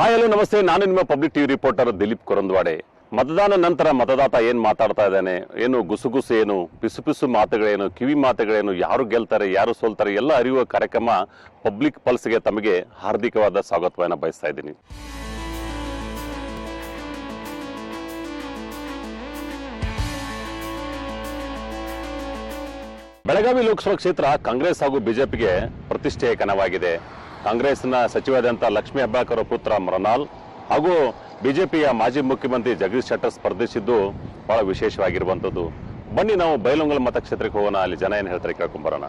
Hi hello ನಮಸ್ತೆ, ನಾನು ನಿಮ್ಮ ಪಬ್ಲಿಕ್ ಟಿವಿ ರಿಪೋರ್ಟರ್ ದಿಲೀಪ್ ಕೊರಂದ್ವಾಡೆ. ಮತದಾನ ನಂತರ ಮತದಾತ ಏನು ಮಾತಾಡ್ತಾ ಇದ್ದಾನೆ, ಏನು ಗುಸುಗುಸು ಏನು, ಪಿಸು ಪಿಸು ಮಾತುಗಳೇನು, ಕಿವಿ ಮಾತುಗಳೇನು, ಯಾರು ಗೆಲ್ತಾರೆ ಯಾರು ಸೋಲ್ತಾರೆ ಎಲ್ಲ ಅರಿಯುವ ಕಾರ್ಯಕ್ರಮ ಪಬ್ಲಿಕ್ ಪಲ್ಸ್ಗೆ ತಮಗೆ ಹಾರ್ದಿಕವಾದ ಸ್ವಾಗತವನ್ನು ಬಯಸ್ತಾ ಇದ್ದೀನಿ. ಬೆಳಗಾವಿ ಲೋಕಸಭಾ ಕ್ಷೇತ್ರ ಕಾಂಗ್ರೆಸ್ ಹಾಗೂ ಬಿಜೆಪಿಗೆ ಪ್ರತಿಷ್ಠೆಯ ಕನವಾಗಿದೆ. ಕಾಂಗ್ರೆಸ್ನ ಸಚಿವರಾದಂಥ ಲಕ್ಷ್ಮೀ ಹೆಬ್ಬಾಳ್ಕರ್ ಪುತ್ರ ಮೃಣಾಲ್ ಹಾಗೂ ಬಿಜೆಪಿಯ ಮಾಜಿ ಮುಖ್ಯಮಂತ್ರಿ ಜಗದೀಶ್ ಶೆಟ್ಟರ್ ಸ್ಪರ್ಧಿಸಿದ್ದು ಬಹಳ ವಿಶೇಷವಾಗಿರುವಂಥದ್ದು. ಬನ್ನಿ ನಾವು ಬೈಲಹೊಂಗಲ ಮತಕ್ಷೇತ್ರಕ್ಕೆ ಹೋಗೋಣ, ಅಲ್ಲಿ ಜನ ಏನು ಹೇಳ್ತಾರೆ ಕೇಳ್ಕೊಂಬರೋಣ.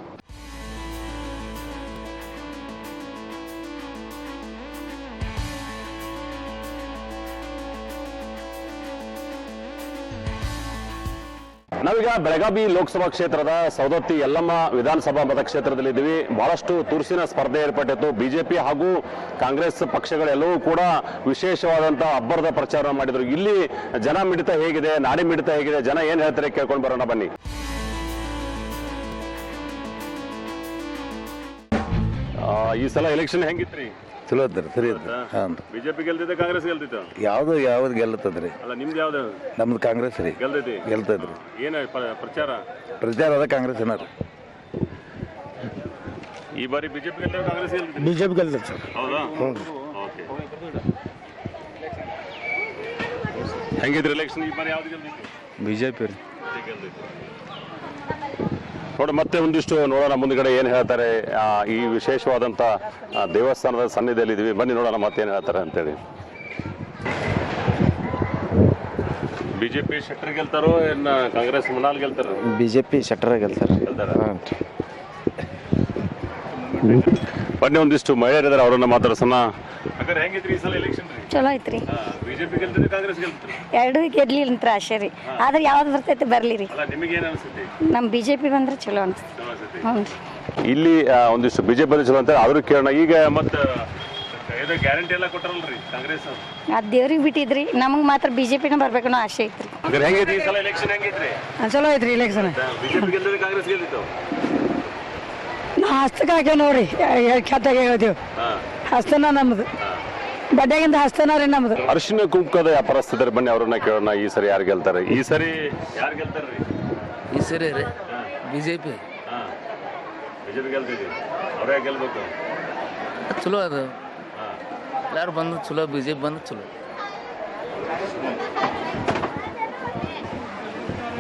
ನಾವೀಗ ಬೆಳಗಾವಿ ಲೋಕಸಭಾ ಕ್ಷೇತ್ರದ ಸವದತ್ತಿ ಯಲ್ಲಮ್ಮ ವಿಧಾನಸಭಾ ಮತಕ್ಷೇತ್ರದಲ್ಲಿದ್ದೀವಿ. ಬಹಳಷ್ಟು ತುರ್ಸಿನ ಸ್ಪರ್ಧೆ ಏರ್ಪಟ್ಟಿತ್ತು. ಬಿಜೆಪಿ ಹಾಗೂ ಕಾಂಗ್ರೆಸ್ ಪಕ್ಷಗಳೆಲ್ಲವೂ ಕೂಡ ವಿಶೇಷವಾದಂತಹ ಅಬ್ಬರದ ಪ್ರಚಾರ ಮಾಡಿದ್ರು. ಇಲ್ಲಿ ಜನ ಮಿಡಿತ ಹೇಗಿದೆ, ನಾಡಿ ಮಿಡಿತ ಹೇಗಿದೆ, ಜನ ಏನ್ ಹೇಳ್ತಾರೆ ಕೇಳ್ಕೊಂಡು ಬರೋಣ ಬನ್ನಿ. ಈ ಸಲ ಎಲೆಕ್ಷನ್ ಹೆಂಗಿತ್ರಿ? ಚಲೋ ಐತ್ರಿ, ಸರಿ ಐತ್ರಿ. ಹಾಂ, ಬಿಜೆಪಿ ಗೆಲ್ತಿದ್ದ, ಕಾಂಗ್ರೆಸ್ ಗೆಲ್ತಿತ್ತು? ಯಾವ್ದು ಗೆಲ್ಲತ್ತದ್ರಿ? ಅಲ್ಲ, ನಿಮ್ದು ಯಾವ್ದು? ನಮ್ದು ಕಾಂಗ್ರೆಸ್ ರೀ. ಗೆಲ್ತೈತ್ರಿ. ಏನ ಪ್ರಚಾರ ಅದ ಕಾಂಗ್ರೆಸ್ ಏನಾರ ಈ ಬಾರಿ ಬಿಜೆಪಿ ಗೆಲ್ತದೆ, ಕಾಂಗ್ರೆಸ್ ಗೆಲ್ತದೆ? ಬಿಜೆಪಿ ಗೆಲ್ತೈತೆ ಸರ್. ಹೌದಾ? ಹೆಂಗಿದ್ರಿ ಎಲೆಕ್ಷನ್ ಈ ಬಾರಿ? ಯಾವ್ದು ಗೆಲ್ತೈತಿ? ಬಿಜೆಪಿ ರೀ. ನೋಡಿ, ಮತ್ತೆ ಒಂದಿಷ್ಟು ನೋಡೋಣ ಮುಂದ್ಗಡೆ ಏನು ಹೇಳ್ತಾರೆ. ಈ ವಿಶೇಷವಾದಂಥ ದೇವಸ್ಥಾನದ ಸನ್ನಿಧಿಯಲ್ಲಿ ಇದೀವಿ, ಬನ್ನಿ ನೋಡೋಣ ಮತ್ತೇನು ಹೇಳ್ತಾರೆ ಅಂತೇಳಿ. ಬಿಜೆಪಿ ಶೆಟ್ಟರ್ ಗೆಲ್ತಾರೋ ಏನು ಕಾಂಗ್ರೆಸ್ ಮೃಣಾಲ್ ಗೆಲ್ತಾರೋ? ಬಿಜೆಪಿ ಶೆಟ್ಟರ್ ಗೆಲ್ತಾರ. ಬನ್ನಿ ಒಂದಿಷ್ಟು ಮಹಿಳೆಯರಿದ್ದಾರೆ, ಅವರನ್ನ ಮಾತಾಡ್ಸೋಣ. ಹೆಂಗಿದ್ರಿ ಈ ಸಲ ಎಲೆಕ್ಷನ್? ಚಲೋ ಐತ್ರಿ. ಬಿಜೆಪಿ ಗೆಲ್ತದೆ, ಕಾಂಗ್ರೆಸ್ ಗೆಲ್ತದೆ? ಎರಡು ಗೆರ್ಲಿ ಅಂತ ಆಶೆ ರೀ. ಆದ್ರೆ ಯಾವ್ದು ಬರ್ತೈತೆ ಬರ್ಲಿ ರೀ. ನಿಮಗೆ ಏನು ಅನ್ಸುತ್ತೆ? ನಮ್ ಬಿಜೆಪಿ ಬಂದ್ರೆ ಚಲೋ ಅನ್ಸುತ್ತೆ. ಹ್ಞೂ ರೀ. ಇಲ್ಲಿ ಒಂದಿಷ್ಟು ಬಿಜೆಪಿ ಚಲೋ ಅಂತ ಆದ್ರೂ ಕೇಳೋಣ. ಈಗ ಮತ್ತೆ ಗ್ಯಾರಂಟಿ ಎಲ್ಲ ಕೊಟ್ಟಾರಲ್ರಿ ಕಾಂಗ್ರೆಸ್? ಅದ್ ದೇವ್ರಿಗೆ ಬಿಟ್ಟಿದ್ರಿ, ನಮಗ್ ಮಾತ್ರ ಬಿಜೆಪಿನ ಬರ್ಬೇಕನ್ನೋ ಆಸೆ ಐತ್ರಿ. ಹೆಂಗೈತಿ ಈ ಸಲ ಎಲೆಕ್ಷನ್? ಹೆಂಗೈತ್ರಿ? ಚಲೋ ಐತ್ರಿ ಎಲೆಕ್ಷನ್. ಬಿಜೆಪಿ ಗೆಲ್ತದೆ, ಕಾಂಗ್ರೆಸ್ ಗೆಲ್ತಿತ್ತು? ಹಸ್ತಕ್ಕೆ ಹಾಕಿ ನೋಡ್ರಿ, ಖಾತಾಗೆ ಹೇಳ್ತೀವಿ. ಹಸ್ತನ ನಮ್ದು, ಬಡ್ಡೆಗಿಂತ ಹಸ್ತನ ರೀ ನಮ್ದು. ಅರಿಶಿನ ಕುಂಕದ ವ್ಯಾಪಾರಸ್ಥಿದ್ದಾರೆ, ಬನ್ನಿ ಅವ್ರನ್ನ ಕೇಳೋಣ. ಈ ಸರಿ ಯಾರು ಗೆಲ್ತಾರೆ? ಈ ಸರಿ ಯಾರು ಗೆಲ್ತಾರ್ರಿ? ಈ ಸರಿ ರೀ ಬಿಜೆಪಿ. ಬಿಜೆಪಿ ಗೆಲ್ತಿದ್ವಿ, ಅವರೇ ಗೆಲ್ಬೇಕು. ಚಲೋ ಅದು, ಎಲ್ಲಾರು ಬಂದು ಚಲೋ, ಬಿಜೆಪಿ ಬಂದು ಚಲೋ.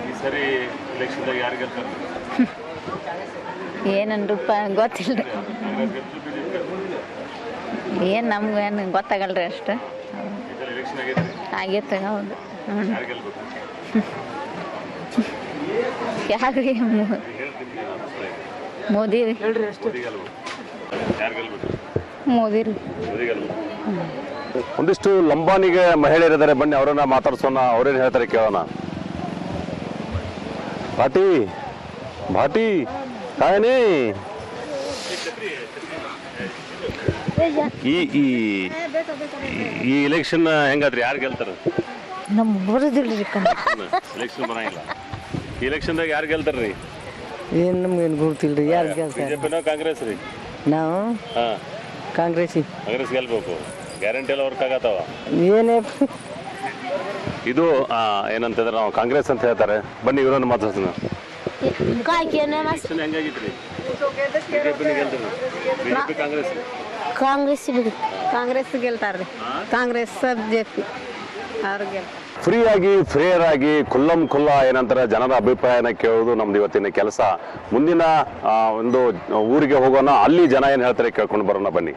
ಈ ಸರಿ ಎಲೆಕ್ಷನ್ದಾಗ ಯಾರು ಗೆಲ್ತಾರೆ? ಏನನ್ರಪ್ಪ ಗೊತ್ತಿಲ್ರಿ, ಏನ್ ನಮ್ಗೇನು ಗೊತ್ತಾಗಲ್ರಿ ಅಷ್ಟು. ಆಗೈತೆ. ಹೌದು. ಯಾರಿಗೆ? ಮೋದಿ ರೀ. ಮೋದಿ ರೀ. ಒಂದಿಷ್ಟು ಲಂಬಾಣಿಗೆ ಮಹಿಳೆಯರಿದ್ದಾರೆ, ಬನ್ನಿ ಅವರನ್ನ ಮಾತಾಡ್ಸೋಣ. ಅವ್ರೇನು ಹೇಳ್ತಾರೆ ಕೇಳೋಣ. ಭಾಟಿ ಭಾಟಿ ಕಾಯನೇ. ಈ ಎಲೆಕ್ಷನ್ ಹೆಂಗಾದ್ರಿ? ಯಾರು ಗೆಲ್ತಾರ? ನಮ್ ಬರೋದಿಲ್ರಿ ಎಲೆಕ್ಷನ್ ಬರಂಗಿಲ್ಲ. ಈ ಎಲೆಕ್ಷನ್ದಾಗ ಯಾರು ಗೆಲ್ತಾರ್ರಿ? ಏನು ನಮ್ಗೇನು ಗೊತ್ತಿಲ್ರಿ ಯಾರು ಗೆಲ್ತಾರೆ. ಬಿಜೆಪಿನೋ ಕಾಂಗ್ರೆಸ್ ರೀ? ನಾವು ಕಾಂಗ್ರೆಸ್ ಗೆಲ್ಬೇಕು. ಗ್ಯಾರಂಟಿ ಎಲ್ಲ ವರ್ಕ್ ಆಗತ್ತವ? ಏನೇ ಇದು ಏನಂತಂದ್ರೆ ನಾವು ಕಾಂಗ್ರೆಸ್ ಅಂತ ಹೇಳ್ತಾರೆ. ಬನ್ನಿ ಇವರನ್ನು ಮಾತಾಡ್ಸೋಣ. ಹೆಂಗಾಗಿತ್ರಿ? ಕಾಂಗ್ರೆಸ್ ಗೆಲ್ತಾರ್ರಿ. ಕಾಂಗ್ರೆಸ್ ಬಿಜೆಪಿ ಅವ್ರು ಫ್ರೀಯಾಗಿ ಫೇರ್ ಆಗಿ ಖುಲ್ಲಂ ಖುಲ್ಲಾ ಏನಂತಾರೆ ಜನರ ಅಭಿಪ್ರಾಯನ ಕೇಳೋದು ನಮ್ದು ಇವತ್ತಿನ ಕೆಲಸ. ಮುಂದಿನ ಒಂದು ಊರಿಗೆ ಹೋಗೋಣ, ಅಲ್ಲಿ ಜನ ಏನು ಹೇಳ್ತಾರೆ ಕೇಳ್ಕೊಂಡು ಬರೋಣ ಬನ್ನಿ.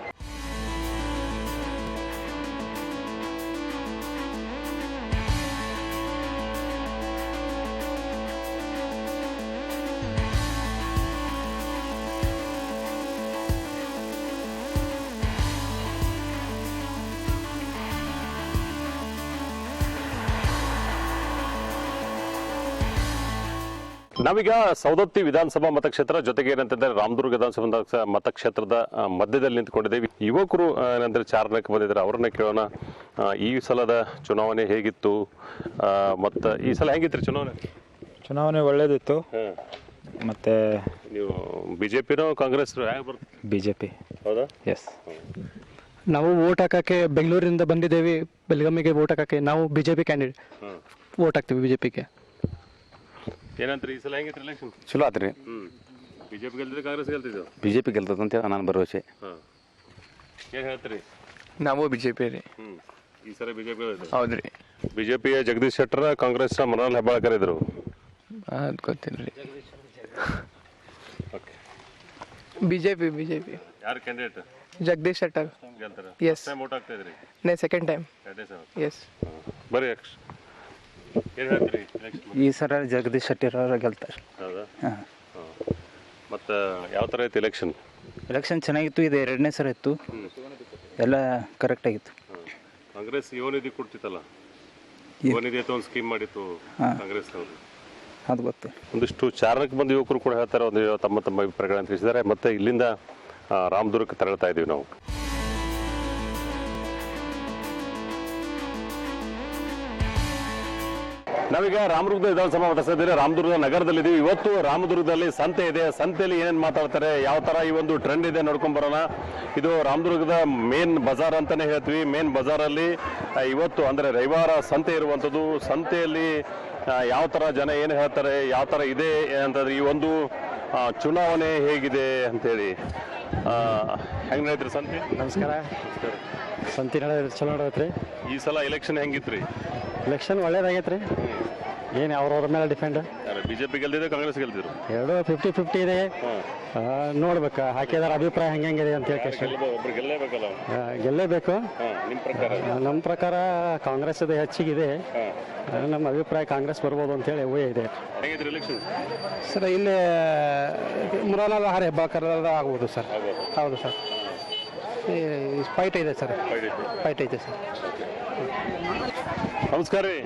ನಾವೀಗ ಸವದತ್ತಿ ವಿಧಾನಸಭಾ ಮತಕ್ಷೇತ್ರ ಜೊತೆಗೆ ಏನಂತಂದ್ರೆ ರಾಮದುರ್ಗ ವಿಧಾನಸಭಾ ಮತಕ್ಷೇತ್ರದ ಮಧ್ಯದಲ್ಲಿ ನಿಂತ್ಕೊಂಡಿದ್ದೇವೆ. ಯುವಕರು ಏನಂದ್ರೆ ಚಾರಣಕ್ಕೆ ಬಂದಿದ್ದಾರೆ, ಅವ್ರನ್ನ ಕೇಳೋಣ. ಈ ಸಲದ ಚುನಾವಣೆ ಹೇಗಿತ್ತು ಮತ್ತು ಈ ಸಲ ಹೇಗಿತ್ತು ಚುನಾವಣೆ? ಚುನಾವಣೆ ಒಳ್ಳೇದಿತ್ತು. ಮತ್ತೆ ನೀವು ಬಿಜೆಪಿನೋ ಕಾಂಗ್ರೆಸ್ ಹೇಗೆ ಬರುತ್ತೆ? ಬಿಜೆಪಿ. ಹೌದಾ? ಎಸ್. ನಾವು ವೋಟ್ ಹಾಕಕ್ಕೆ ಬೆಂಗಳೂರಿಂದ ಬಂದಿದ್ದೇವೆ, ಬೆಳಗಾವಿಗೆ ವೋಟ್ ಹಾಕಕ್ಕೆ. ನಾವು ಬಿಜೆಪಿ ಕ್ಯಾಂಡಿಡೇಟ್ ವೋಟ್ ಹಾಕ್ತೀವಿ ಬಿಜೆಪಿಗೆ. ಏನಂತ್ರಿ ಈ ಸಲ ಹೆಂಗಿತ್ತು ಎಲೆಕ್ಷನ್? ಚಲೋ ಆತ್ರಿ. ಬಿಜೆಪಿ ಗೆಲ್ತಿದ್ರೆ ಕಾಂಗ್ರೆಸ್ ಗೆಲ್ತಿದ್ದು? ಬಿಜೆಪಿ ಗೆಲ್ತದ ಅಂತೇಳಿ ನಾನು ಭರವಸೆ. ಏನು ಹೇಳ್ತೀರಿ? ನಾವು ಬಿಜೆಪಿ ರೀ. ಈ ಸಲ ಬಿಜೆಪಿ ಹೌದ್ರಿ. ಬಿಜೆಪಿಯ ಜಗದೀಶ್ ಶೆಟ್ಟರ್, ಕಾಂಗ್ರೆಸ್ ಮೃಣಾಲ್ ಹೆಬ್ಬಾಳ್ಕರ್ ಇದ್ರು. ಅದು ಗೊತ್ತಿಲ್ಲ ರೀ. ಓಕೆ, ಬಿಜೆಪಿ ಯಾರು ಕ್ಯಾಂಡಿಡೇಟ್? ಜಗದೀಶ್ ಶೆಟ್ಟರ್. ಗೆಲ್ತಾರೆ? Yes. ಟೈಮ್ ವೋಟ್ ಆಗ್ತಾ ಇದ್ರಿ? Second time. ಎಸ್. ಬರೀ ಏನು ಹೇಳ್ತೀರಿ ಎಲೆಕ್ಷನ್? ಈ ಸಲ ಜಗದೀಶ್ ಶೆಟ್ಟರ್ ಅವರು ಗೆಲ್ತಾರೆ. ಹೌದಾ? ಹಾಂ. ಮತ್ತು ಯಾವ ಥರ ಐತೆ ಎಲೆಕ್ಷನ್? ಎಲೆಕ್ಷನ್ ಚೆನ್ನಾಗಿತ್ತು. ಇದು 2ನೇ ಸಲ ಇತ್ತು. ಎಲ್ಲ ಕರೆಕ್ಟ್ ಆಗಿತ್ತು. ಕಾಂಗ್ರೆಸ್ ಯುವ ನಿಧಿ ಕೊಡ್ತಿತ್ತಲ್ಲ, ಯುವ ನಿಧಿ ಅಂತ ಒಂದು ಸ್ಕೀಮ್ ಮಾಡಿತ್ತು ಕಾಂಗ್ರೆಸ್ ಅವರು. ಅದು ಗೊತ್ತು. ಒಂದಿಷ್ಟು ಚಾರಣಕ್ಕೆ ಬಂದ ಯುವಕರು ಕೂಡ ಹೇಳ್ತಾರೆ, ಒಂದು ತಮ್ಮ ಅಭಿಪ್ರಾಯಗಳನ್ನು ತಿಳಿಸಿದ್ದಾರೆ. ಮತ್ತು ಇಲ್ಲಿಂದ ರಾಮದುರ್ಗಕ್ಕೆ ತೆರಳ್ತಾ ಇದ್ದೀವಿ ನಾವು. ನಾವೀಗ ರಾಮದುರ್ಗದ ವಿಧಾನಸಭಾ ಮತಕ್ಷೇತ್ರ ರಾಮದುರ್ಗ ನಗರದಲ್ಲಿದ್ದೀವಿ. ಇವತ್ತು ರಾಮದುರ್ಗದಲ್ಲಿ ಸಂತೆ ಇದೆ. ಸಂತೆಯಲ್ಲಿ ಏನೇನು ಮಾತಾಡ್ತಾರೆ, ಯಾವ ಥರ ಈ ಒಂದು ಟ್ರೆಂಡ್ ಇದೆ ನೋಡ್ಕೊಂಡ್ ಬರೋಣ. ಇದು ರಾಮದುರ್ಗದ ಮೇನ್ ಬಜಾರ್ ಅಂತಾನೆ ಹೇಳ್ತೀವಿ. ಮೇನ್ ಬಜಾರಲ್ಲಿ ಇವತ್ತು ಅಂದರೆ ರವಿವಾರ ಸಂತೆ ಇರುವಂಥದ್ದು. ಸಂತೆಯಲ್ಲಿ ಯಾವ ಥರ ಜನ ಏನು ಹೇಳ್ತಾರೆ, ಯಾವ ಥರ ಇದೆ ಅಂತಂದ್ರೆ, ಈ ಒಂದು ಚುನಾವಣೆ ಹೇಗಿದೆ ಅಂತೇಳಿ. ಹೆಂಗೆ ನಡೀತ್ರಿ ಸಂತೆ? ನಮಸ್ಕಾರ. ಸಂತಿ ಚಲೋ ನಡೆದೈತ್ರಿ. ಈ ಸಲ ಎಲೆಕ್ಷನ್ ಹೆಂಗಿತ್ರಿ? ಎಲೆಕ್ಷನ್ ಒಳ್ಳೇದಾಗೈತ್ರಿ. ಏನು ಅವ್ರವ್ರ ಮೇಲೆ ಡಿಪೆಂಡ್. ಬಿಜೆಪಿ ಗೆಲ್ದಿದ್ರು, ಕಾಂಗ್ರೆಸ್ ಗೆಲ್ದಿದ್ರು? ಎರಡು 50-50 ಇದೆ. ನೋಡ್ಬೇಕು ಹಾಕಿದಾರ ಅಭಿಪ್ರಾಯ ಹೆಂಗಿದೆ ಅಂತ ಹೇಳಿ. ಒಬ್ರು ಗೆಲ್ಲೇಬೇಕಲ್ಲ? ಗೆಲ್ಲೇಬೇಕು. ನಿಮ್ಮ ಪ್ರಕಾರ? ನಮ್ಮ ಪ್ರಕಾರ ಕಾಂಗ್ರೆಸ್ ಇದೆ ಹೆಚ್ಚಿಗಿದೆ. ನಮ್ಮ ಅಭಿಪ್ರಾಯ ಕಾಂಗ್ರೆಸ್ ಬರ್ಬೋದು ಅಂತೇಳಿ ಊಹೆ ಇದೆ. ಹೇಗಿದ್ರಿ ಎಲೆಕ್ಷನ್? ಸರ್ ಇಲ್ಲಿ ಮುರಾಲಾಲ್ ಹೆಬ್ಬಾಳ್ಕರ್ ಆಗ್ಬೋದು ಸರ್. ಹೌದು ಸರ್. ಫೈಟ್ ಇದೆ ಸರ್. ಫೈಟ್ ಐತೆ ಸರ್. ನಮಸ್ಕಾರ ರೀ.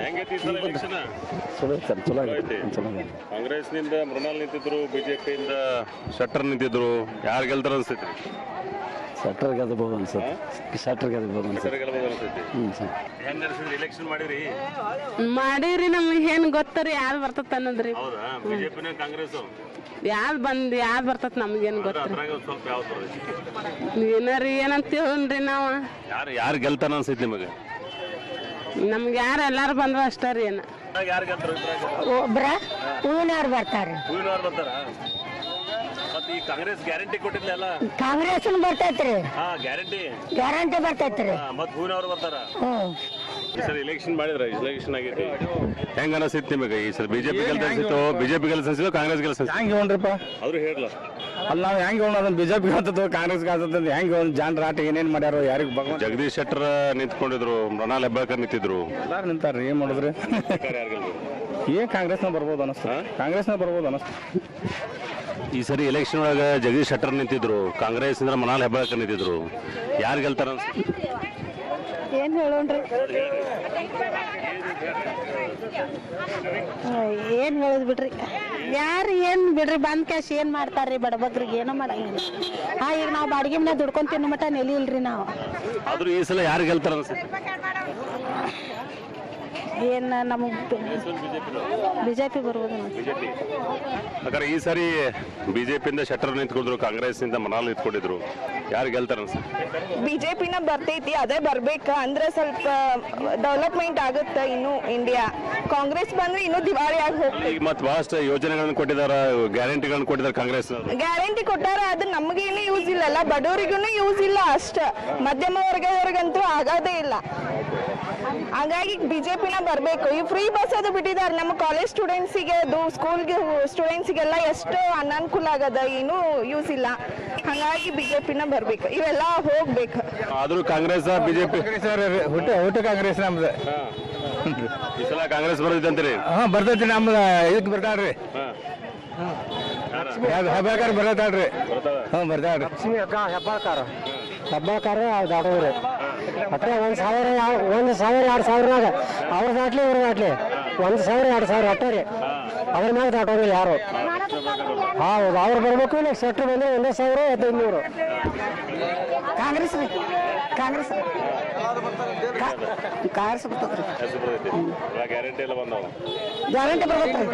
ಹೆಂಗೈತಿ ಈ ಸಲ ಎಲೆಕ್ಷನ್? ಚಲೋ ಸರ್. ಚಲೋ ಐತಿ. ಚಲೋ. ಕಾಂಗ್ರೆಸ್ನಿಂದ ಮೃಣಾಲ್ ನಿಂತಿದ್ರು, ಬಿಜೆಪಿಯಿಂದ ಶೆಟ್ಟರ್ ನಿಂತಿದ್ರು. ಯಾರು ಗೆಲ್ತಾರ ಅನ್ಸೈತ್ರಿ? ಶೆಟ್ಟರ್ ಗೆಲ್ಬೋದು ಅನ್ಸುತ್ತೆ. ಶೆಟ್ಟರ್ ಗೆಲ್ಬೋದು ಅನ್ಸುತ್ತೆ. ಸರ್ ಹೆಂಗ ಅನ್ಸಿದ್ರಿ ಎಲೆಕ್ಷನ್ ಮಾಡಿರಿ? ಮಾಡೀವ್ರಿ. ನಮ್ಗೆ ಏನ್ ಗೊತ್ತರಿ ಯಾವ್ದು ಬರ್ತತ್ ಅನ್ನೋದ್ರಿ. ಹೌದಾ? ಬಿಜೆಪಿನ ಕಾಂಗ್ರೆಸ್ ಯಾವ್ದು ಬರ್ತತ್ ನಮ್ಗೇನ್ ಗೊತ್ತ. ಸ್ವಲ್ಪ ಯಾವ್ದು ಏನಾರಿ ಏನಂತ ಹೇಳನ್ರಿ ನಾವ. ಯಾರು ಗೆಲ್ತಾನ ಅನ್ಸೈತಿ ನಿಮಗೆ? ನಮ್ಗೆ ಯಾರು ಎಲ್ಲಾರು ಬಂದ್ರು ಅಷ್ಟ ರೀ. ಏನ ಯಾರು ಗೆಲ್ತಾರ? ಒಬ್ರ ಹೂವಿನವ್ರು ಬರ್ತಾರೆ. ಹೂವಿನವ್ರು ಬರ್ತಾರ? ಮತ್ತೆ ಈ ಕಾಂಗ್ರೆಸ್ ಗ್ಯಾರಂಟಿ ಕೊಟ್ಟಿದ್ಲ? ಕಾಂಗ್ರೆಸ್ ಬರ್ತೈತ್ರಿ. ಗ್ಯಾರಂಟಿ ಬರ್ತೈತ್ರಿ. ಮತ್ತೆ ಹೂವಿನವ್ರು ಬರ್ತಾರ? ಈ ಸಲ ಎಲೆಕ್ಷನ್ ಮಾಡಿದ್ರ? ಎಲೆಕ್ಷನ್ ಆಗೈತಿ. ಹೆಂಗ ಅನಿಸ್ತೈತಿ ನಿಮಗೆ ಈ ಸಲ? ಬಿಜೆಪಿ ಗೆಲ್ಸಿತ್ತು, ಬಿಜೆಪಿ ಗೆಲ್ಸಿತ್ತು, ಕಾಂಗ್ರೆಸ್ ಗೆಲ್ಸಿತ್ತು? ಹೆಂಗೆ ಹೋಗ್ರಪ್ಪ ಆದ್ರೂ ಹೇಳಲ್ಲ. ಅಲ್ಲಿ ನಾವು ಹೆಂಗೆ ಹೋಗೋಣ? ಬಿಜೆಪಿ ಗೆಲ್ತದ, ಕಾಂಗ್ರೆಸ್ ಗೆಲ್ತದ, ಹೆಂಗೆ ಹೋಗೋಣ? ಜಾನ್ ರಾಟ ಏನೇನು ಮಾಡ್ಯಾರೋ ಯಾರಿಗೆ ಭಗವಂತ. ಜಗದೀಶ್ ಶೆಟ್ಟರ್ ನಿಂತ್ಕೊಂಡಿದ್ರು, ಮೃಣಾಲ್ ಹೆಬ್ಬಾಳ್ಕರ್ ನಿಂತಿದ್ರು. ಎಲ್ಲಾರು ನಿಂತಾರ್ರಿ. ಏನ್ ಮಾಡಿದ್ರಿ? ಏನ್ ಕಾಂಗ್ರೆಸ್ನ ಬರ್ಬೋದು ಅನಿಸ್ತು. ಕಾಂಗ್ರೆಸ್ನ ಬರ್ಬೋದು ಅನಿಸ್ತು. ಈ ಸರಿ ಎಲೆಕ್ಷನ್ ಒಳಗ ಜಗದೀಶ್ ಶೆಟ್ಟರ್ ನಿಂತಿದ್ರು, ಕಾಂಗ್ರೆಸ್ ಇಂದ ಮೃಣಾಲ್ ಹೆಬ್ಬಾಳ್ಕರ್ ನಿಂತಿದ್ರು. ಯಾರು ಗೆಲ್ತಾರ ಅನ್ಸುತ್ತೆ? ಏನ್ ಹೇಳೋಣ್ರಿ? ಏನ್ ಹೇಳುದ್ ಬಿಡ್ರಿ. ಯಾರು ಏನ್ ಬಿಡ್ರಿ, ಬಂದ್ ಕ್ಯಾಶ್ ಏನ್ ಮಾಡ್ತಾರ್ರಿ ಬಡಬಗ್ರಿಗೆ? ಏನೋ ಮಾಡಂಗಿಲ್ಲ. ಈಗ ನಾವು ಬಾಡಿಗೆ ಮನೆ ದುಡ್ಕೊಂಡ್ ತಿನ್ನೋ ಮಟ್ಟ ನೆಲಿ ಇಲ್ರಿ ನಾವು. ಆದ್ರೂ ಈ ಸಲ ಯಾರು ಗೆಲ್ತಾರ ಅನ್ಸುತ್ತೆ? ಏನ್ ನಮಗ್ ಬಿಜೆಪಿ ಬರ್ಬೋದು. ಹಾಗಾದ್ರೆ ಈ ಸಾರಿ ಬಿಜೆಪಿಯಿಂದ ಶೆಟ್ಟರ್ ನಿಂತ್ಕೊಂಡ್ರು, ಕಾಂಗ್ರೆಸ್ ಇಂದ ಮೃಣಾಲ್ ನಿಂತ್ಕೊಂಡಿದ್ರು. ಯಾರು ಗೆಲ್ತಾರ ಅನ್ಸುತ್ತೆ? ಬಿಜೆಪಿನ ಬರ್ತೈತಿ, ಅದೇ ಬರ್ಬೇಕ ಅಂದ್ರೆ ಸ್ವಲ್ಪ ಡೆವಲಪ್ಮೆಂಟ್ ಆಗುತ್ತೆ ಇನ್ನು ಇಂಡಿಯಾ. ಕಾಂಗ್ರೆಸ್ ಬಂದ್ರೆ ಇನ್ನೂ ದಿವಾಳಿ ಆಗಿ ಹೋಗ್ತೈತಿ. ಈಗ ಮತ್ತೆ ಬಹಳಷ್ಟು ಯೋಜನೆಗಳನ್ನ ಕೊಟ್ಟಿದಾರ, ಗ್ಯಾರಂಟಿಗಳನ್ನ ಕೊಟ್ಟಿದ್ದಾರೆ ಕಾಂಗ್ರೆಸ್. ಗ್ಯಾರಂಟಿ ಕೊಟ್ಟಾರ, ಅದು ನಮಗೇನು ಯೂಸ್ ಇಲ್ಲ, ಬಡವರಿಗೂ ಯೂಸ್ ಇಲ್ಲ. ಅಷ್ಟ ಮಧ್ಯಮ ವರ್ಗದವ್ರಿಗಂತೂ ಆಗೋದೇ ಇಲ್ಲ. ಹಾಗಾಗಿ ಬಿಜೆಪಿನ ಬರ್ಬೇಕು. ಈ ಫ್ರೀ ಬಸ್ ಅದು ಬಿಟ್ಟಿದ್ದಾರೆ ನಮ್ಮ ಕಾಲೇಜ್ ಸ್ಟೂಡೆಂಟ್ಸಿಗೆ, ಅದು ಸ್ಕೂಲ್ಗೆ ಸ್ಟೂಡೆಂಟ್ಸಿಗೆಲ್ಲ ಎಷ್ಟು ಅನಾನುಕೂಲ ಆಗದ, ಏನೂ ಯೂಸ್ ಇಲ್ಲ. ಹಾಗಾಗಿ ಬಿಜೆಪಿನ ಬರ್ಬೇಕು, ಇವೆಲ್ಲ ಹೋಗ್ಬೇಕು. ಆದ್ರೂ ಕಾಂಗ್ರೆಸ್ ಬಿಜೆಪಿ ಹುಟ್ಟು ಕಾಂಗ್ರೆಸ್ ನಮ್ದು. ಈ ಸಲ ಕಾಂಗ್ರೆಸ್ ಬರ್ತೈತೆ ಅಂತೀರಿ? ಬರ್ತೈತಿ. ನಮ್ದು ಇದಕ್ಕೆ ಬರ್ತಾಳ್ರಿ, ಹೆಬ್ಬಾಳ್ಕರ್ ಬರ್ತಾಳ್ರಿ. ಬರ್ತಾಳ್ರಿ. ಹೆಬ್ಬಾಳ್ಕರ್ ದಾಟೋದ್ರಿ. ಮತ್ತೆ 1,000 2,000 ಅವ್ರ ದಾಟ್ಲಿ ಇವ್ರ ದಾಟ್ಲಿ 1,000 2,000 ಅಟ್ಟರಿ. ಅದ್ರ ಮ್ಯಾಗ ದಾಟೋದಿಲ್ಲ ಯಾರು. ಹೌದು, ಅವ್ರು ಬರ್ಬೇಕು. ಇಲ್ಲ ಶೆಟ್ರ್ ಬಂದ್ರೆ 1,500 ಕಾಂಗ್ರೆಸ್ ರೀ. ಕಾಂಗ್ರೆಸ್ ಕಾಂಗ್ರೆಸ್ ಬರ್ತದ್ರಿ. ಗ್ಯಾರಂಟಿ ಎಲ್ಲ ಬಂದವ. ಗ್ಯಾರಂಟಿ ಬರ್ತೈತ್ರಿ.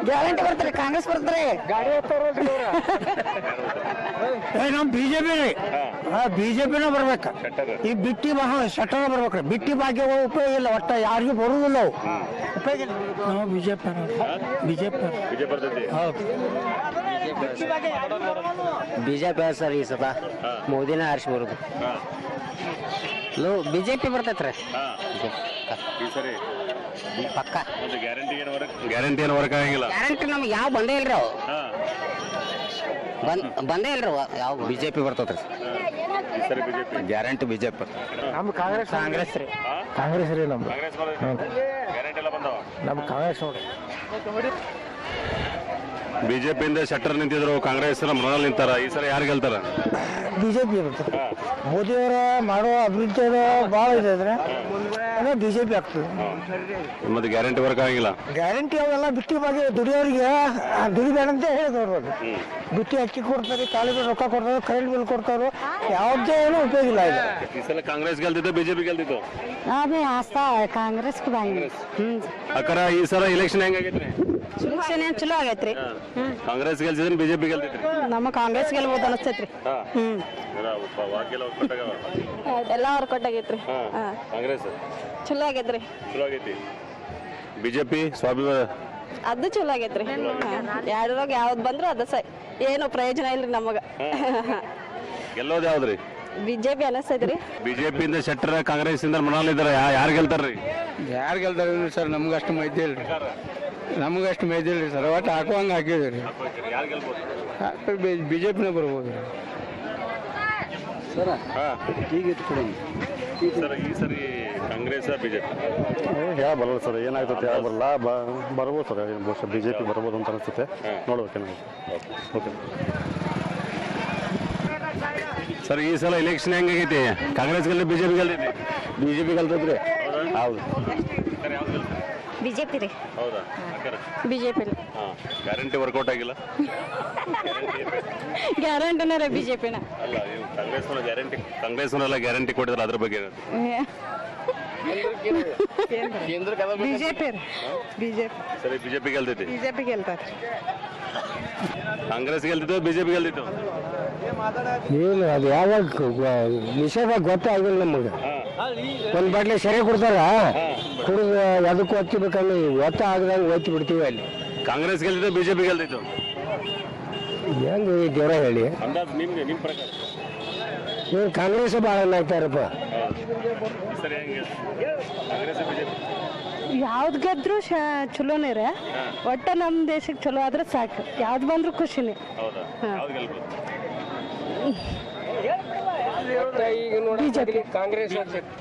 ಗ್ಯಾರಂಟಿ ಬರ್ತಾರೆ. ಕಾಂಗ್ರೆಸ್ ಬರ್ತಾರೆ. ಗಾಡಿ ನಮ್ ಬಿಜೆಪಿ ರೀ. ಬಿಜೆಪಿನ ಬರ್ಬೇಕ ಈ ಬಿಟ್ಟಿ ಶೆಟ್ಟರ್ ಬರ್ಬೇಕ್ರಿ. ಬಿಟ್ಟಿ ಭಾಗ್ಯ ಉಪಯೋಗ ಇಲ್ಲ, ಒಟ್ಟ ಯಾರಿಗೂ ಬರುದಿಲ್ಲ ಅವು ಉಪಯೋಗ ಇಲ್ಲ. ನಾವು ಬಿಜೆಪಿ ಹೌದು ಬಿಜೆಪಿ ಸರ್ ಈ ಸತ ಮೋದಿನ ಆರಿಸಿ ಬರೋದು. ಬಿಜೆಪಿ ಬರ್ತೈತ್ರಿ ಪಕ್ಕ. ಗ್ಯಾರಂಟಿ ಏನು ವರ್ಕ್ ಆಗಂಗಿಲ್ಲ. ಗ್ಯಾರಂಟಿ ನಮ್ಗೆ ಯಾವ ಬಂದೇ ಇಲ್ರಿ ಅವು ಬಂದೇ ಇಲ್ರಿ ಯಾವ. ಬಿಜೆಪಿ ಬರ್ತೈತ್ರಿ ಗ್ಯಾರಂಟಿ ಬಿಜೆಪಿ. ನಮ್ದು ಕಾಂಗ್ರೆಸ್ ರೀ. ಕಾಂಗ್ರೆಸ್ ರೀ ನಮ್ದು. ನಮ್ದು ಕಾಂಗ್ರೆಸ್ ನೋಡ್ರಿ. ಬಿಜೆಪಿಯಿಂದ ಶೆಟ್ಟರ್ ನಿಂತಿದ್ರು, ಕಾಂಗ್ರೆಸ್ ಮೃಣಾಲ್ ನಿಂತಾರ. ಈ ಸರಿ ಯಾರು ಗೆಲ್ತಾರ? ಬಿಜೆಪಿ ಇರುತ್ತೆ. ಮೋದಿಯವರ ಮಾಡೋ ಅಭಿವೃದ್ಧಿ ಭಾಳ ಇದೆ ಅಂದ್ರೆ ಬಿಜೆಪಿ ಆಗ್ತದೆ. ಮತ್ತೆ ಗ್ಯಾರಂಟಿ ವರ್ಕ್ ಆಗಿಲ್ಲ. ಗ್ಯಾರಂಟಿ ಅವೆಲ್ಲ ಬಿಟ್ಟಿ ಬಗ್ಗೆ ದುಡಿಯೋರಿಗೆ ದುಡಿಬೇಡ ಅಂತ ಹೇಳಿದವ್ರು. ಬಿಟ್ಟಿ ಅಕ್ಕಿ ಕೊಡ್ತಾರೆ, ಖಾಲಿ ಬಿಲ್ ರೊಕ್ಕ ಕೊಡ್ತಾರೆ, ಕರೆಂಟ್ ಬಿಲ್ ಕೊಡ್ತಾರೆ, ಯಾವುದೇ ಏನು ಉಪಯೋಗ ಇಲ್ಲ. ಈ ಸಲ ಕಾಂಗ್ರೆಸ್ ಗೆಲ್ತಿತ್ತು, ಬಿಜೆಪಿ ಗೆಲ್ತಿತ್ತು? ಅದೇ ಆಸ್ತಾ ಕಾಂಗ್ರೆಸ್ ಅಕ್ಕರ ಈ ಸಲ ಇಲೆಕ್ಷನ್ ಹೆಂಗಾಗೈತ್ರಿ? ಚಲೋ ಆಗೈತ್ರಿ. ಕಾಂಗ್ರೆಸ್ ಗೆಲ್ಸಿದ್ರೆ ಬಿಜೆಪಿ ಗೆಲ್ತಿದ್ರಿ? ನಮ್ಮ ಕಾಂಗ್ರೆಸ್ ಗೆಲ್ಬೋದು ಅನಿಸ್ತೈತ್ರಿ. ಎಲ್ಲ ಹೊರಕೊಟ್ಟಾಗೈತ್ರಿ. ಕಾಂಗ್ರೆಸ್ ಚಲೋ ಆಗೈತ್ರಿ. ಚಲೋ ಆಗೈತಿ. ಬಿಜೆಪಿ ಸ್ವಾಭಿಮಾನ ಅದು ಚಲೋ ಆಗೈತ್ರಿ. ಎರಡರಾಗ ಯಾವ್ದು ಬಂದ್ರು ಅದ ಏನು ಪ್ರಯೋಜನ ಇಲ್ರಿ ನಮಗ. ಗೆಲ್ಲೋದು ಯಾವ್ದ್ರಿ? ಬಿಜೆಪಿ ಅನಿಸ್ತೈತ್ರಿ. ಬಿಜೆಪಿಯಿಂದ ಶೆಟ್ಟರ್, ಕಾಂಗ್ರೆಸ್ ಇಂದ ಮೃಣಾಲ್ ಇದಾರ. ಯಾರು ಗೆಲ್ತಾರ್ರಿ? ಯಾರು ಗೆಲ್ತಾರೆ ಸರ್? ನಮ್ಗೆ ಅಷ್ಟು ಮಾಹಿತಿ ಇಲ್ರಿ. ನಮಗಷ್ಟು ಮಾಹಿತಿ ಇಲ್ರಿ ಸರ್. ಒಟ್ಟು ಹಾಕುವಂಗೆ ಹಾಕಿದ್ರಿ. ಬಿಜೆಪಿನ ಬರ್ಬೋದು ಸರ್. ಈ ಸರಿ ಕಾಂಗ್ರೆಸ್ ಬಿಜೆಪಿ ಯಾವ ಬರಲ್ಲ ಸರ್, ಏನಾಗ್ತದೆ ಯಾವ ಬರಲ್ಲ. ಬರ್ಬೋದು ಸರ್, ಬಹುಶಃ ಬಿಜೆಪಿ ಬರ್ಬೋದು ಅಂತ ಅನಿಸುತ್ತೆ. ನೋಡ್ಬೇಕೇನು. ಓಕೆ ಸರ್, ಈ ಸಲ ಇಲೆಕ್ಷನ್ ಹೆಂಗಾಗೈತಿ? ಕಾಂಗ್ರೆಸ್ ಗೆಲ್ಲ ಬಿಜೆಪಿ ಗೆಲ್ತೈತಿ? ಬಿಜೆಪಿ ಗೆಲ್ತದ್ರಿ. ಹೌದು ಬಿಜೆಪಿ ರೀ. ಹೌದಾ? ಬಿಜೆಪಿ ಗ್ಯಾರಂಟಿ ವರ್ಕೌಟ್ ಆಗಿಲ್ಲ. ಗ್ಯಾರಂಟಿನ ರೀ ಬಿಜೆಪಿನ. ಅಲ್ಲ, ಇವು ಕಾಂಗ್ರೆಸ್ನವರೆಲ್ಲ ಗ್ಯಾರಂಟಿ ಕೊಟ್ಟಿದ್ರೆ ಅದ್ರ ಬಗ್ಗೆ ಬಿಜೆಪಿ ಬಿಜೆಪಿ. ಸರಿ, ಬಿಜೆಪಿ ಗೆಲ್ತೈತಿ? ಬಿಜೆಪಿ ಗೆಲ್ತಾರೆ. ಕಾಂಗ್ರೆಸ್ ಗೆಲ್ತಿತ್ತು, ಬಿಜೆಪಿ ಗೆಲ್ತಿತ್ತು? ಏನು ಅದು ಯಾವಾಗ ನಿಷೇಧ ಗೊತ್ತಾಗಿಲ್ಲ ನಮಗೆ. ಒಂದು ಬಾಟ್ಲಿ ಸರಿ ಕೊಡ್ತಾರ, ಕುಡಿದು ಅದಕ್ಕೂ ಹಚ್ಚಿಬೇಕಂದ್ರೆ ಒತ್ತ ಆಗದಂಗೆ ಒತ್ತಿ ಬಿಡ್ತೀವಿ ಅಲ್ಲಿ. ಕಾಂಗ್ರೆಸ್ ಗೆಲ್ತಿತ್ತು, ಬಿಜೆಪಿ ಗೆಲ್ತಿತ್ತು? ಹೆಂಗೆ ದೇವ್ರ ಹೇಳಿ. ಅಂದಾಜು ನಿಮ್ಗೆ, ನಿಮ್ಮ ಪ್ರಕಾರ? ನೀವು ಕಾಂಗ್ರೆಸ್ ಭಾಳ ಆಗ್ತಾರಪ್ಪ. ಯಾವ್ದು ಗೆದ್ರು ಚಲೋನೇ ರೀ. ಒಟ್ಟ ನಮ್ಮ ದೇಶಕ್ಕೆ ಚಲೋ ಆದ್ರೆ ಸಾಕು, ಯಾವ್ದು ಬಂದ್ರು ಖುಷಿನೇ.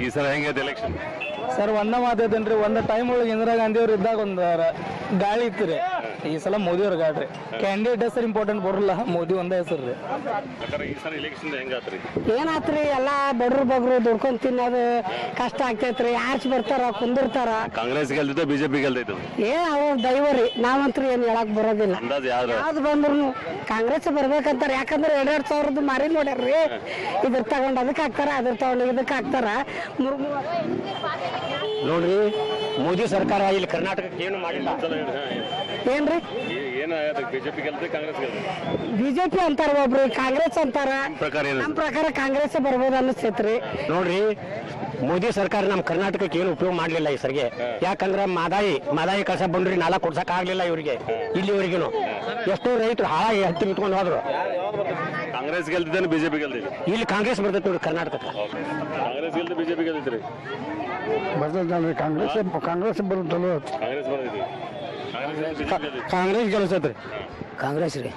ಈ ಸಲ ಹೆಂಗೈತೆ ಎಲೆಕ್ಷನ್? ಸರ್, ಒಂದ ಮಾತೈತೇನ್ರಿ, ಒಂದು ಟೈಮ್ ಒಳಗೆ ಇಂದಿರಾ ಗಾಂಧಿ ಅವ್ರು ಇದ್ದಾಗ ಒಂದು ಗಾಳಿ ಇತ್ತು ರೀ. ಈ ಸಲ ಮೋದಿ ಅವ್ರ ಗಾಡ್ರಿ. ಕ್ಯಾಂಡಿಡೇಟ್ ಹೆಸರು ಇಂಪಾರ್ಟೆಂಟ್ ಬರಲ್ಲ, ಮೋದಿ ಒಂದೇ ಹೆಸರು ರೀ. ಈ ಸಲ ಎಲೆಕ್ಷನ್ ಹೆಂಗಾತ್ರಿ? ಏನಾತ್ರಿ, ಎಲ್ಲ ಬಡ್ರು ಬಗ್ರು ದುಡ್ಕೊಂಡ್ ತಿನ್ನೋದು ಕಷ್ಟ ಆಗ್ತೈತ್ರಿ. ಆರ್ಚ್ ಬರ್ತಾರ, ಕುಂದಿರ್ತಾರ. ಕಾಂಗ್ರೆಸ್ ಗೆಲ್ತಿತ್ತು, ಬಿಜೆಪಿ ಗೆಲ್ತಿತ್ತು? ಅವ್ ದೈವರಿ, ನಾವಂತ್ರು ಏನ್ ಹೇಳಕ್ ಬರೋದಿಲ್ಲ. ಅಂದಾಜು ಯಾವ್ದು ಬಂದ್ರು ಕಾಂಗ್ರೆಸ್ ಬರ್ಬೇಕಂತಾರ. ಯಾಕಂದ್ರೆ 2,000 ಮಾರಿ ನೋಡ್ಯಾರ್ರಿ. ಇದ್ರ ತಗೊಂಡ್ ಅದಕ್ಕೆ ಹಾಕ್ತಾರ, ಅದ್ರ ತಗೊಂಡ್ ಇದಕ್ಕೆ ಹಾಕ್ತಾರ. ನೋಡ್ರಿ, ಮೋದಿ ಸರ್ಕಾರ ಇಲ್ಲಿ ಕರ್ನಾಟಕಕ್ಕೆ ಏನು ಮಾಡಿಲ್ಲ. ಏನ್ರಿ ಬಿಜೆಪಿ ಗೆಲ್ತೈತಿ, ಕಾಂಗ್ರೆಸ್ ಗೆಲ್ತೈತಿ? ಬಿಜೆಪಿ ಅಂತಾರ, ಒಬ್ರು ಕಾಂಗ್ರೆಸ್ ಅಂತಾರ. ನಮ್ ಪ್ರಕಾರ ಕಾಂಗ್ರೆಸ್ ಬರ್ಬೋದು ಅನಿಸ್ತೈತ್ರಿ. ನೋಡ್ರಿ, ಮೋದಿ ಸರ್ಕಾರ ನಮ್ಮ ಕರ್ನಾಟಕಕ್ಕೆ ಏನು ಉಪಯೋಗ ಮಾಡಲಿಲ್ಲ ಈ ಸರ್ಗೆ. ಯಾಕಂದ್ರೆ ಮಾದಾಯಿ ಕಸ ಬಂದ್ರಿ ನಾಲ ಕೊಡ್ಸಕ್ ಆಗ್ಲಿಲ್ಲ ಇವರಿಗೆ. ಇಲ್ಲಿವರೆಗೂ ಎಷ್ಟೋ ರೈತರು ಹಾಳಾಗಿ ಹತ್ತಿ ಬಿಟ್ಕೊಂಡು ಹೋದ್ರು. ಕಾಂಗ್ರೆಸ್ ಗೆಲ್ತಿದ್ದಾನೆ, ಬಿಜೆಪಿ ಗೆಲ್ತೈತಿ? ಇಲ್ಲಿ ಕಾಂಗ್ರೆಸ್ ಬರ್ತೈತಿ ನೋಡಿ ಕರ್ನಾಟಕಕ್ಕೆ. ಕಾಂಗ್ರೆಸ್ ಗೆಲ್ತಿ, ಬಿಜೆಪಿ ಗೆಲ್ತೈತ್ರಿ? ಬರ್ತೈತಿ ಕಾಂಗ್ರೆಸ್ ಬರುತ್ತಲ್ಲ. ಕಾಂಗ್ರೆಸ್ ಗೆಲ್ಸತ್ರಿ. ಕಾಂಗ್ರೆಸ್ ರೀ.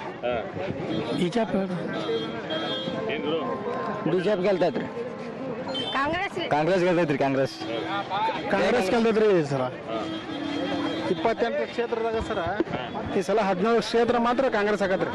ಬಿಜೆಪಿ ಗೆಲ್ತೈತ್ರಿ. ಕಾಂಗ್ರೆಸ್ ಗೆಲ್ತೈತ್ರಿ. ಕಾಂಗ್ರೆಸ್ ಗೆಲ್ತೈತ್ರಿ ಈ ಸಲ. 28 ಕ್ಷೇತ್ರದಾಗ ಸರ ಈ ಸಲ 14 ಕ್ಷೇತ್ರ ಮಾತ್ರ ಕಾಂಗ್ರೆಸ್ ಆಗತ್ರಿ.